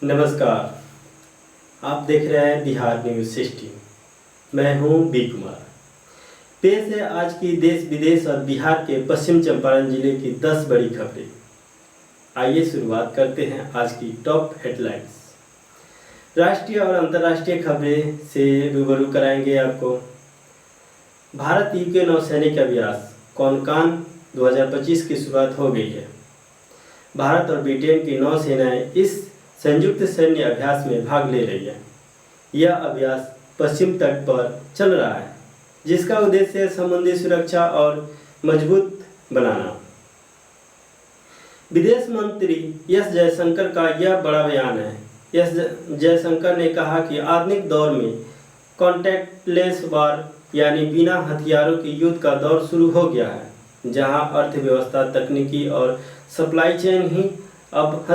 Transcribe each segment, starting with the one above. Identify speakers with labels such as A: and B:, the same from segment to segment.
A: नमस्कार। आप देख रहे हैं बिहार न्यूज़ 16। मैं हूं बी कुमार। पेश है आज की देश विदेश और बिहार के पश्चिम चंपारण जिले की 10 बड़ी खबरें। आइए शुरुआत करते हैं आज की टॉप हेडलाइंस। राष्ट्रीय और अंतर्राष्ट्रीय खबरें से रूबरू कराएंगे आपको। भारत यूके नौसैनिक अभ्यास कॉनकान 2025 की शुरुआत हो गई है। भारत और ब्रिटेन की नौसेनाएं इस संयुक्त सैन्य अभ्यास में भाग ले रही है। यह अभ्यास पश्चिम तट पर चल रहा है, जिसका उद्देश्य समुद्री सुरक्षा और मजबूत बनाना। विदेश मंत्री एस जयशंकर का यह बड़ा बयान है। एस जयशंकर ने कहा कि आधुनिक दौर में कॉन्टैक्टलेस वार यानी बिना हथियारों के युद्ध का दौर शुरू हो गया है, जहां अर्थव्यवस्था, तकनीकी और सप्लाई चेन ही अब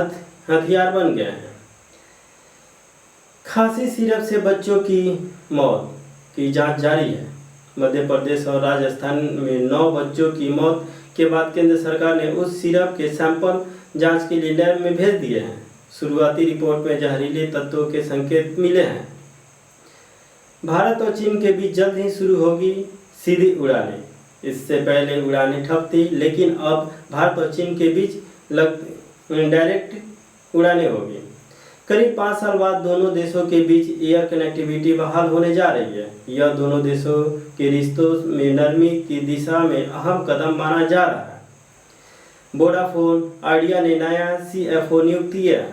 A: हथियार बन गए हैं। खांसी सिरप से बच्चों की मौत की जांच जारी है। मध्य प्रदेश और राजस्थान में 9 बच्चों की मौत के बाद केंद्र सरकार ने उस सिरप के सैंपल जांच के लिए लैब में भेज दिए हैं। शुरुआती रिपोर्ट में जहरीले तत्वों के संकेत मिले हैं। भारत और चीन के बीच जल्द ही शुरू होगी सीधी उड़ानें। इससे पहले उड़ानें ठप थी, लेकिन अब भारत और चीन के बीच डायरेक्ट उड़ानें होगी। करीब 5 साल बाद दोनों देशों के बीच एयर कनेक्टिविटी बहाल होने जा रही है। यह दोनों देशों के रिश्तों में नरमी की दिशा में अहम कदम माना जा रहा है। वोडाफोन आइडिया ने नया CFO नियुक्त किया है।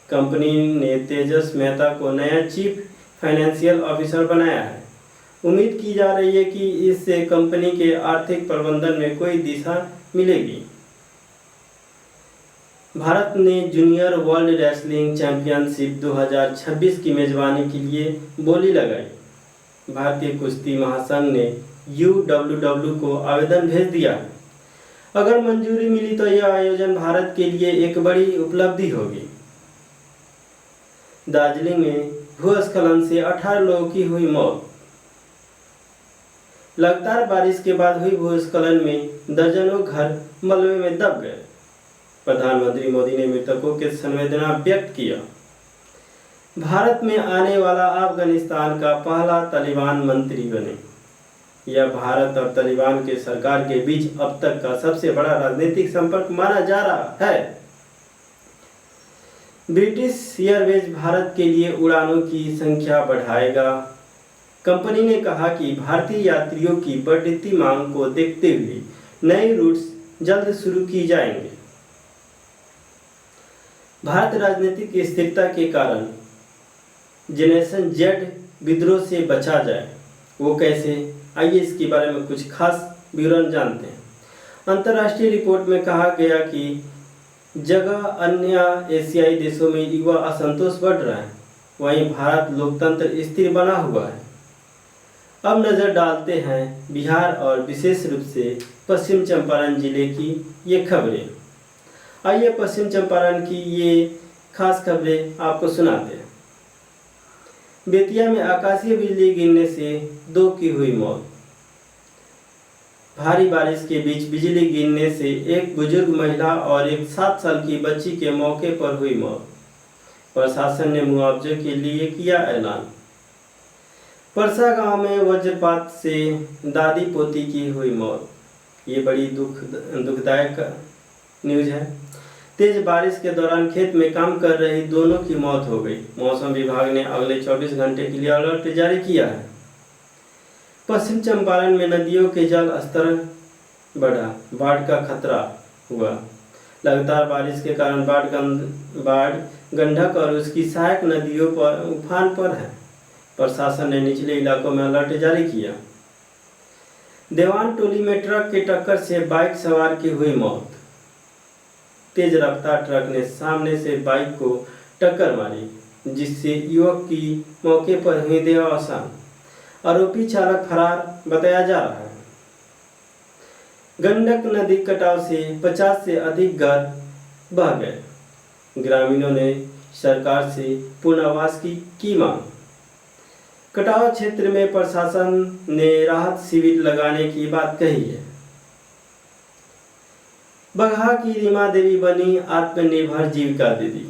A: कंपनी ने तेजस मेहता को नया चीफ फाइनेंशियल ऑफिसर बनाया है। उम्मीद की जा रही है कि इससे कंपनी के आर्थिक प्रबंधन में कोई दिशा मिलेगी। भारत ने जूनियर वर्ल्ड रेसलिंग चैंपियनशिप 2026 की मेजबानी के लिए बोली लगाई। भारतीय कुश्ती महासंघ ने UWW को आवेदन भेज दिया है। अगर मंजूरी मिली तो यह आयोजन भारत के लिए एक बड़ी उपलब्धि होगी। दार्जिलिंग में भूस्खलन से 18 लोगों की हुई मौत। लगातार बारिश के बाद हुई भूस्खलन में दर्जनों घर मलबे में दब गए। प्रधानमंत्री मोदी ने मृतकों के संवेदना व्यक्त किया। भारत में आने वाला अफगानिस्तान का पहला तालिबान मंत्री बने। यह भारत और तालिबान के सरकार के बीच अब तक का सबसे बड़ा राजनीतिक संपर्क माना जा रहा है। ब्रिटिश एयरवेज भारत के लिए उड़ानों की संख्या बढ़ाएगा। कंपनी ने कहा कि भारतीय यात्रियों की बढ़ती मांग को देखते हुए नए रूट्स जल्द शुरू की जाएंगे। भारत राजनीतिक स्थिरता के कारण जनरेशन जेड विद्रोह से बचा जाए, वो कैसे? आइए इसके बारे में कुछ खास विवरण जानते हैं। अंतर्राष्ट्रीय रिपोर्ट में कहा गया कि जगह अन्य एशियाई देशों में युवा असंतोष बढ़ रहा है, वहीं भारत लोकतंत्र स्थिर बना हुआ है। अब नजर डालते हैं बिहार और विशेष रूप से पश्चिम चंपारण जिले की ये खबरें। आइए पश्चिम चंपारण की ये खास खबरें आपको सुनाते हैं। बेतिया में आकाशीय बिजली गिरने से 2 की हुई मौत। भारी बारिश के बीच बिजली गिरने से एक बुजुर्ग महिला और एक 7 साल की बच्ची के मौके पर हुई मौत। प्रशासन ने मुआवजे के लिए किया ऐलान। परसा गांव में वज्रपात से दादी पोती की हुई मौत। ये बड़ी दुखदायक न्यूज है। तेज बारिश के दौरान खेत में काम कर रही दोनों की मौत हो गई। मौसम विभाग ने अगले 24 घंटे के लिए अलर्ट जारी किया है। पश्चिम चंपारण में नदियों के जल स्तर बढ़ा, बाढ़ का खतरा हुआ। लगातार बारिश के कारण बाढ़ गंडक और उसकी सहायक नदियों पर उफान पर है। प्रशासन ने निचले इलाकों में अलर्ट जारी किया। देवान टोली में ट्रक की टक्कर से बाइक सवार की हुई मौत। तेज रफ्तार ट्रक ने सामने से बाइक को टक्कर मारी, जिससे युवक की मौके पर हुई देहावसान। आरोपी चालक फरार बताया जा रहा है। गंडक नदी कटाव से 50 से अधिक घर बह गए। ग्रामीणों ने सरकार से पुनर्वास की मांग। कटाव क्षेत्र में प्रशासन ने राहत शिविर लगाने की बात कही है। बगहा की रीमा देवी बनी आत्मनिर्भर जीविका दीदी।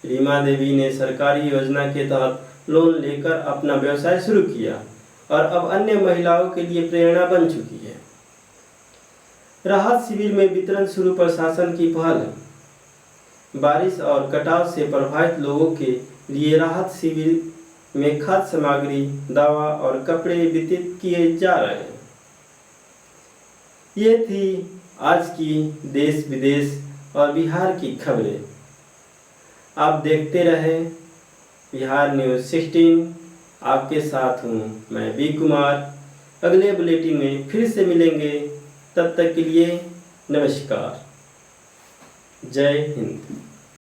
A: रीमा देवी ने सरकारी योजना के तहत लोन लेकर अपना व्यवसाय शुरू किया और अब अन्य महिलाओं के लिए प्रेरणा बन चुकी है। राहत शिविर में वितरण शुरू प्रशासन की पहल है। बारिश और कटाव से प्रभावित लोगों के लिए राहत शिविर में खाद्य सामग्री, दवा और कपड़े वितरित किए जा रहे हैं। ये थी आज की देश विदेश और बिहार की खबरें। आप देखते रहे बिहार न्यूज़ 16। आपके साथ हूँ मैं बी कुमार। अगले बुलेटिन में फिर से मिलेंगे, तब तक के लिए नमस्कार। जय हिंद।